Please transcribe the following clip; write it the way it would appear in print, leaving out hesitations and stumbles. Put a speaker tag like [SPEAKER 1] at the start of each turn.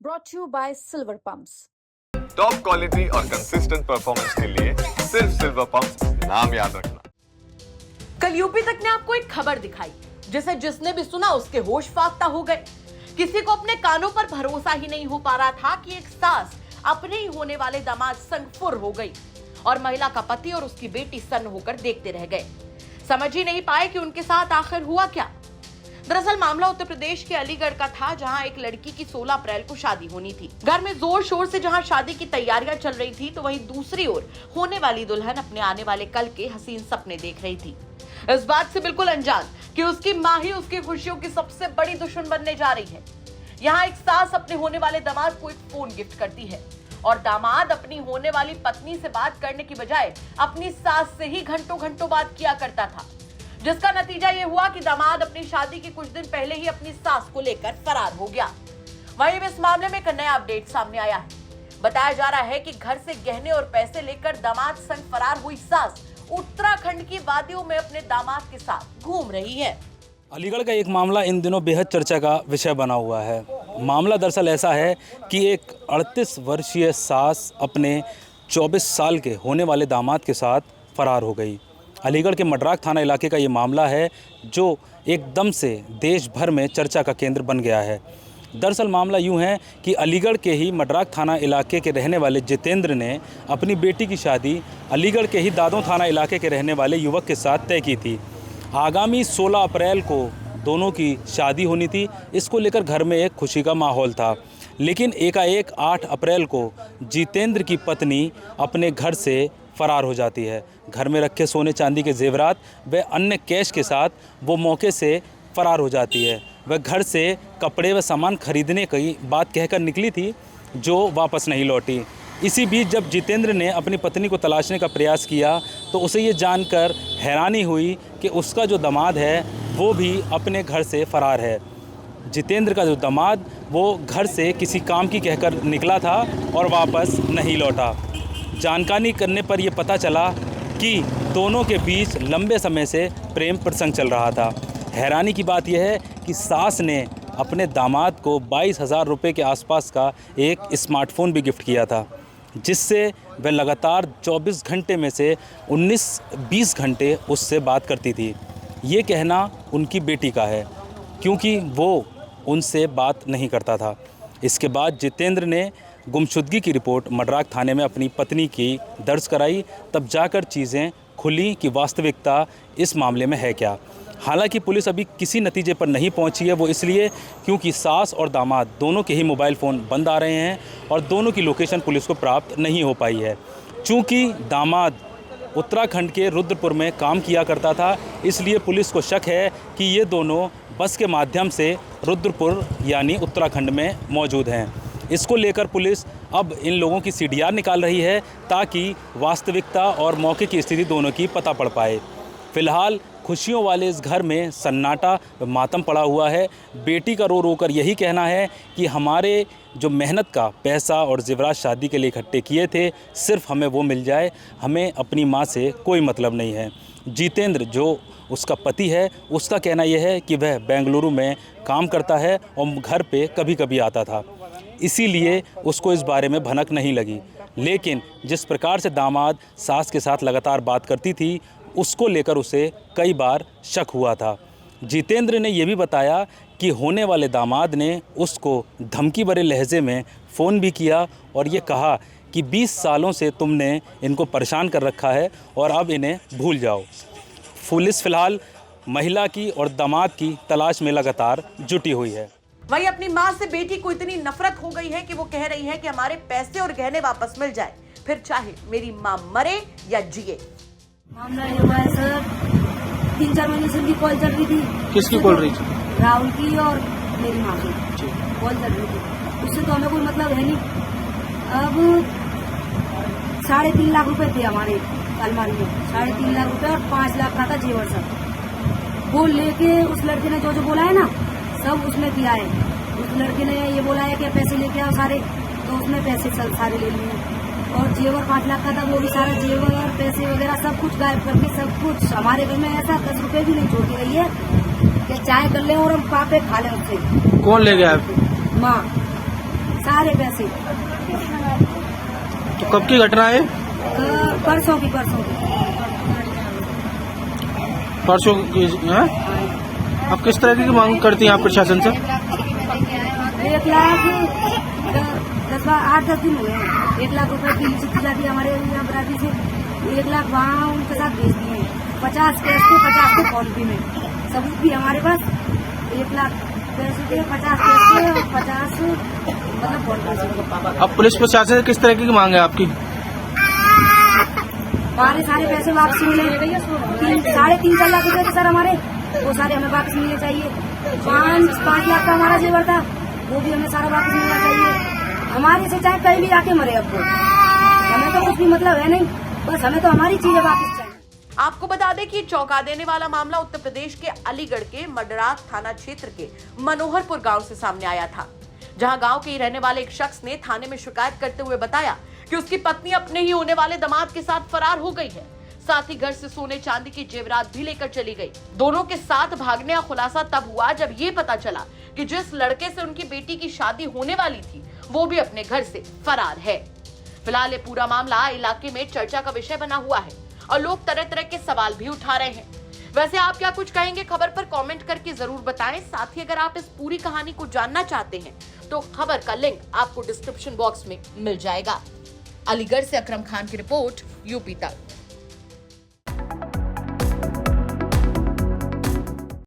[SPEAKER 1] brought to you by Silver Pumps.
[SPEAKER 2] Top quality और consistent performance के लिए सिर्फ सिल्वर पंप्स नाम याद रखना।
[SPEAKER 3] कल यूपी तक ने आपको एक खबर दिखाई जिसे जिसने भी सुना उसके होश फाख्ता हो गए। किसी को अपने कानों पर भरोसा ही नहीं हो पा रहा था कि एक सास अपने ही होने वाले दामाद संग फुर हो गई और महिला का पति और उसकी बेटी सन्न होकर देखते रह गए। समझ ही नहीं पाए कि उनके साथ आखिर हुआ क्या। दरअसल मामला उत्तर प्रदेश के अलीगढ़ का था, जहां एक लड़की की 16 अप्रैल को शादी होनी थी। घर में जोर शोर से जहां शादी की तैयारियां चल रही थी, तो वहीं दूसरी ओर होने वाली दुल्हन अपने आने वाले कल के हसीन सपने देख रही थी, इस बात से बिल्कुल अनजान कि उसकी मां ही उसकी खुशियों की सबसे बड़ी दुश्मन बनने जा रही है। यहाँ एक सास अपने होने वाले दामाद को एक फोन गिफ्ट करती है और दामाद अपनी होने वाली पत्नी से बात करने की बजाय अपनी सास से ही घंटों घंटों बात किया करता था, जिसका नतीजा ये हुआ कि दामाद अपनी शादी के कुछ दिन पहले ही अपनी सास को लेकर फरार हो गया। वहीं इस मामले में एक नया अपडेट सामने आया है। बताया जा रहा है कि घर से गहने और पैसे लेकर दामाद संग फरार हुई सास उत्तराखंड की वादियों में अपने दामाद के साथ घूम रही है।
[SPEAKER 4] अलीगढ़ का एक मामला इन दिनों बेहद चर्चा का विषय बना हुआ है। मामला दरअसल ऐसा है कि एक 38 वर्षीय सास अपने 24 साल के होने वाले दामाद के साथ फरार हो गई। अलीगढ़ के मडराक थाना इलाके का ये मामला है जो एकदम से देश भर में चर्चा का केंद्र बन गया है। दरअसल मामला यूं है कि अलीगढ़ के ही मडराक थाना इलाके के रहने वाले जितेंद्र ने अपनी बेटी की शादी अलीगढ़ के ही दादों थाना इलाके के रहने वाले युवक के साथ तय की थी। आगामी 16 अप्रैल को दोनों की शादी होनी थी। इसको लेकर घर में एक खुशी का माहौल था, लेकिन एकाएक 8 अप्रैल को जितेंद्र की पत्नी अपने घर से फरार हो जाती है। घर में रखे सोने चांदी के जेवरात व अन्य कैश के साथ वो मौके से फरार हो जाती है। वह घर से कपड़े व सामान खरीदने की बात कहकर निकली थी, जो वापस नहीं लौटी। इसी बीच जब जितेंद्र ने अपनी पत्नी को तलाशने का प्रयास किया तो उसे ये जानकर हैरानी हुई कि उसका जो दामाद है वो भी अपने घर से फरार है। जितेंद्र का जो दामाद वो घर से किसी काम की कहकर निकला था और वापस नहीं लौटा। जानकारी करने पर यह पता चला कि दोनों के बीच लंबे समय से प्रेम प्रसंग चल रहा था। हैरानी की बात यह है कि सास ने अपने दामाद को 22,000 रुपये के आसपास का एक स्मार्टफ़ोन भी गिफ्ट किया था, जिससे वह लगातार 24 घंटे में से 19-20 घंटे उससे बात करती थी। ये कहना उनकी बेटी का है, क्योंकि वो उनसे बात नहीं करता था। इसके बाद जितेंद्र ने गुमशुदगी की रिपोर्ट मडराक थाने में अपनी पत्नी की दर्ज कराई। तब जाकर चीज़ें खुली कि वास्तविकता इस मामले में है क्या। हालांकि पुलिस अभी किसी नतीजे पर नहीं पहुंची है, वो इसलिए क्योंकि सास और दामाद दोनों के ही मोबाइल फ़ोन बंद आ रहे हैं और दोनों की लोकेशन पुलिस को प्राप्त नहीं हो पाई है। चूँकि दामाद उत्तराखंड के रुद्रपुर में काम किया करता था, इसलिए पुलिस को शक है कि ये दोनों बस के माध्यम से रुद्रपुर यानी उत्तराखंड में मौजूद हैं। इसको लेकर पुलिस अब इन लोगों की CDR निकाल रही है ताकि वास्तविकता और मौके की स्थिति दोनों की पता पड़ पाए। फिलहाल खुशियों वाले इस घर में सन्नाटा मातम पड़ा हुआ है। बेटी का रो रो कर यही कहना है कि हमारे जो मेहनत का पैसा और ज़ेवरात शादी के लिए इकट्ठे किए थे, सिर्फ हमें वो मिल जाए, हमें अपनी माँ से कोई मतलब नहीं है। जितेंद्र जो उसका पति है, उसका कहना यह है कि वह बेंगलुरु में काम करता है और घर पे कभी कभी आता था, इसीलिए उसको इस बारे में भनक नहीं लगी। लेकिन जिस प्रकार से दामाद सास के साथ लगातार बात करती थी, उसको लेकर उसे कई बार शक हुआ था। जितेंद्र ने यह भी बताया कि होने वाले दामाद ने उसको धमकी भरे लहजे में फ़ोन भी किया और ये कहा कि 20 सालों से तुमने इनको परेशान कर रखा है और अब इन्हें भूल जाओ। पुलिस फिलहाल महिला की और दामाद की तलाश में लगातार जुटी हुई है।
[SPEAKER 3] वहीं अपनी मां से बेटी को इतनी नफरत हो गई है कि वो कह रही है कि हमारे पैसे और गहने वापस मिल जाए, फिर चाहे मेरी मां मरे या जिए।
[SPEAKER 5] मामला ये हुआ है सर, 3-4 महीने से भी कॉल चल रही थी।
[SPEAKER 4] किसकी कॉल रही थी?
[SPEAKER 5] राहुल की और मेरी माँ की कॉल चल रही थी। उससे तो हमें कोई मतलब है नहीं। अब 3.5 लाख रुपए थे हमारे अलमारी में, 3.5 लाख रुपए और 5 लाख का था जेवर सब। वो लेके उस लड़के ने जो बोला है ना, सब उसने दिया है। उस लड़के ने ये बोला है कि पैसे लेके आओ सारे, तो उसने पैसे सारे ले लिए और जेवर 5 लाख का था, वो भी सारा जेवर और पैसे वगैरह सब कुछ गायब करके सब कुछ हमारे घर में ऐसा 10 रुपए भी नहीं छोड़ के गई है कि चाय कर ले और हम पापे खा लें उससे।
[SPEAKER 4] कौन ले गया?
[SPEAKER 5] माँ। सारे सारे पैसे।
[SPEAKER 6] तो कब की घटना है?
[SPEAKER 5] परसों की
[SPEAKER 6] परसों की है? अब किस तरह की मांग करती हैं आप प्रशासन से?
[SPEAKER 5] 1 लाख 8-10 दिन हुए हैं। 1 लाख रुपए की चिट्ठी जाती है हमारे यहाँ बराती से। 1 लाख वहाँ उनके साथ भेज दिए। 50 कैश थे, 50 थे फोन पे में, सबूत भी हमारे पास। 1 लाख पैसे थे, 50 कैश थे और 50 मतलब फोन पे से।
[SPEAKER 6] अब पुलिस प्रशासन से किस तरह की मांग है आपकी?
[SPEAKER 5] हमारे सारे पैसे वापस मिले। 3.5-4 लाख रुपए थे सर हमारे, वो सारे हमें वापस मिलने चाहिए। 5 लाख का हमारा जेवर था, वो भी हमें सारा वापस मिलना चाहिए। हमारे से चाहे कहीं भी आके मरे, अब हमें तो कुछ भी मतलब है नहीं, बस हमें तो हमारी चीजें वापस चाहिए।
[SPEAKER 3] आपको बता दें कि चौंका देने वाला मामला उत्तर प्रदेश के अलीगढ़ के मडरात थाना क्षेत्र के मनोहरपुर गांव से सामने आया था, जहां गांव के ही रहने वाले एक शख्स ने थाने में शिकायत करते हुए बताया कि उसकी पत्नी अपने ही होने वाले दामाद के साथ फरार हो गई है। साथ ही घर से सोने चांदी की जेवरात भी लेकर चली गई। दोनों के साथ भागने का खुलासा तब हुआ जब ये पता चला कि जिस लड़के से उनकी बेटी की शादी होने वाली थी वो भी अपने घर से फरार है। फिलहाल ये पूरा मामला इलाके में चर्चा का विषय बना हुआ है और लोग तरह तरह के सवाल भी उठा रहे हैं। वैसे आप क्या कुछ कहेंगे, खबर पर कमेंट करके जरूर बताएं। साथ ही अगर आप इस पूरी कहानी को जानना चाहते हैं तो खबर का लिंक आपको डिस्क्रिप्शन बॉक्स में मिल जाएगा। अलीगढ़ से अकरम खान की रिपोर्ट, यूपी तक।